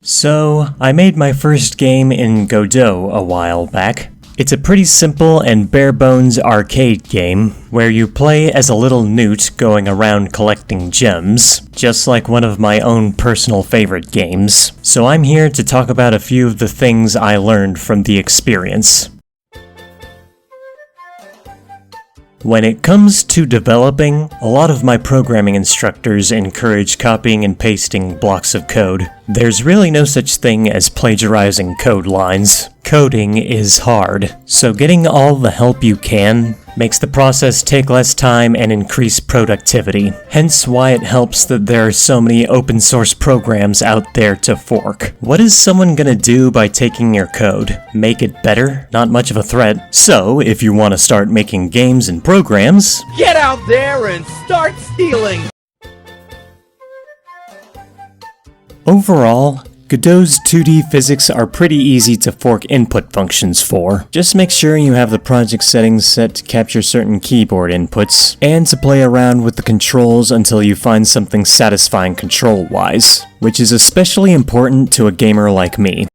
So, I made my first game in Godot a while back. It's a pretty simple and bare-bones arcade game, where you play as a little newt going around collecting gems, just like one of my own personal favorite games. So I'm here to talk about a few of the things I learned from the experience. When it comes to developing, a lot of my programming instructors encourage copying and pasting blocks of code. There's really no such thing as plagiarizing code lines. Coding is hard, so getting all the help you can makes the process take less time and increase productivity. Hence why it helps that there are so many open source programs out there to fork. What is someone gonna do by taking your code? Make it better? Not much of a threat. So, if you want to start making games and programs, get out there and start stealing! Overall, Godot's 2D physics are pretty easy to fork input functions for. Just make sure you have the project settings set to capture certain keyboard inputs, and to play around with the controls until you find something satisfying control-wise, which is especially important to a gamer like me.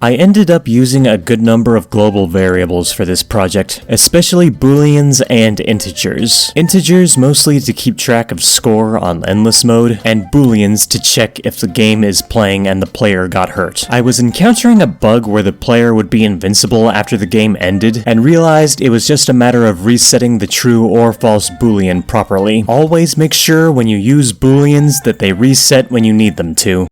I ended up using a good number of global variables for this project, especially booleans and integers. Integers mostly to keep track of score on endless mode, and booleans to check if the game is playing and the player got hurt. I was encountering a bug where the player would be invincible after the game ended, and realized it was just a matter of resetting the true or false boolean properly. Always make sure when you use booleans that they reset when you need them to.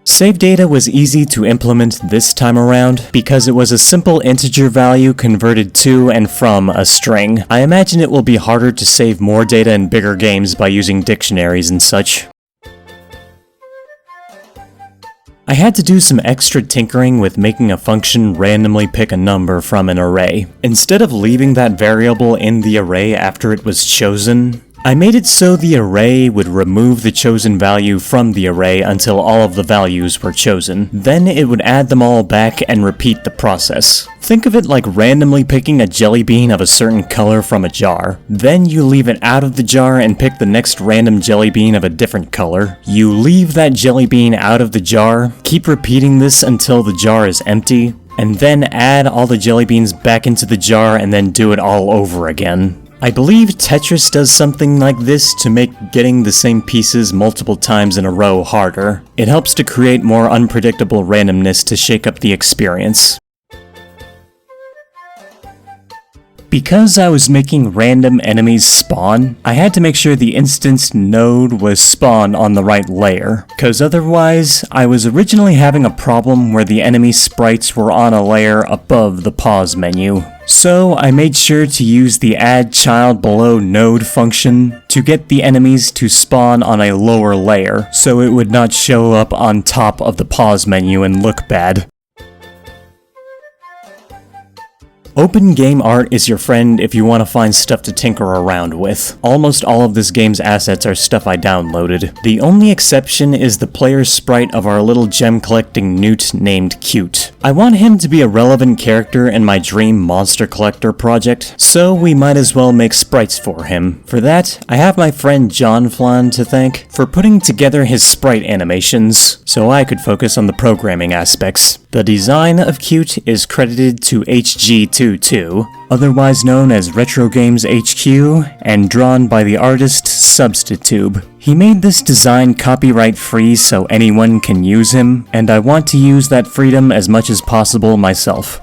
Save data was easy to implement this time around because it was a simple integer value converted to and from a string. I imagine it will be harder to save more data in bigger games by using dictionaries and such. I had to do some extra tinkering with making a function randomly pick a number from an array. Instead of leaving that variable in the array after it was chosen, I made it so the array would remove the chosen value from the array until all of the values were chosen. Then it would add them all back and repeat the process. Think of it like randomly picking a jelly bean of a certain color from a jar. Then you leave it out of the jar and pick the next random jelly bean of a different color. You leave that jelly bean out of the jar, keep repeating this until the jar is empty, and then add all the jelly beans back into the jar and then do it all over again. I believe Tetris does something like this to make getting the same pieces multiple times in a row harder. It helps to create more unpredictable randomness to shake up the experience. Because I was making random enemies spawn, I had to make sure the instanced node was spawned on the right layer, cause otherwise, I was originally having a problem where the enemy sprites were on a layer above the pause menu. So I made sure to use the add child below node function to get the enemies to spawn on a lower layer, so it would not show up on top of the pause menu and look bad. Open game art is your friend if you want to find stuff to tinker around with. Almost all of this game's assets are stuff I downloaded. The only exception is the player's sprite of our little gem collecting newt named Cute. I want him to be a relevant character in my dream monster collector project, so we might as well make sprites for him. For that, I have my friend John Flan to thank for putting together his sprite animations, so I could focus on the programming aspects. The design of Cute is credited to HG22, otherwise known as Retro Games HQ, and drawn by the artist Substitube. He made this design copyright free so anyone can use him, and I want to use that freedom as much as possible myself.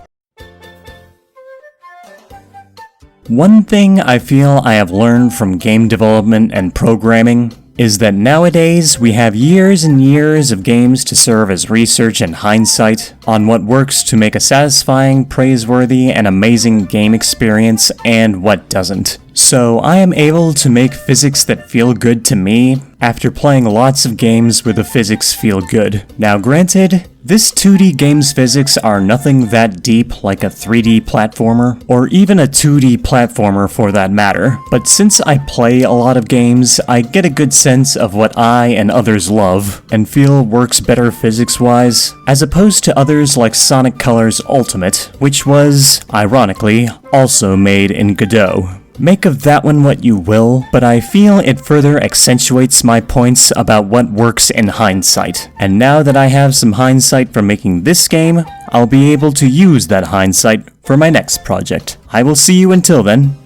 One thing I feel I have learned from game development and programming is that nowadays we have years and years of games to serve as research and hindsight on what works to make a satisfying, praiseworthy, and amazing game experience and what doesn't. So I am able to make physics that feel good to me after playing lots of games where the physics feel good. Now granted, this 2D game's physics are nothing that deep like a 3D platformer, or even a 2D platformer for that matter, but since I play a lot of games, I get a good sense of what I and others love, and feel works better physics-wise, as opposed to others like Sonic Colors Ultimate, which was, ironically, also made in Godot. Make of that one what you will, but I feel it further accentuates my points about what works in hindsight. And now that I have some hindsight from making this game, I'll be able to use that hindsight for my next project. I will see you until then.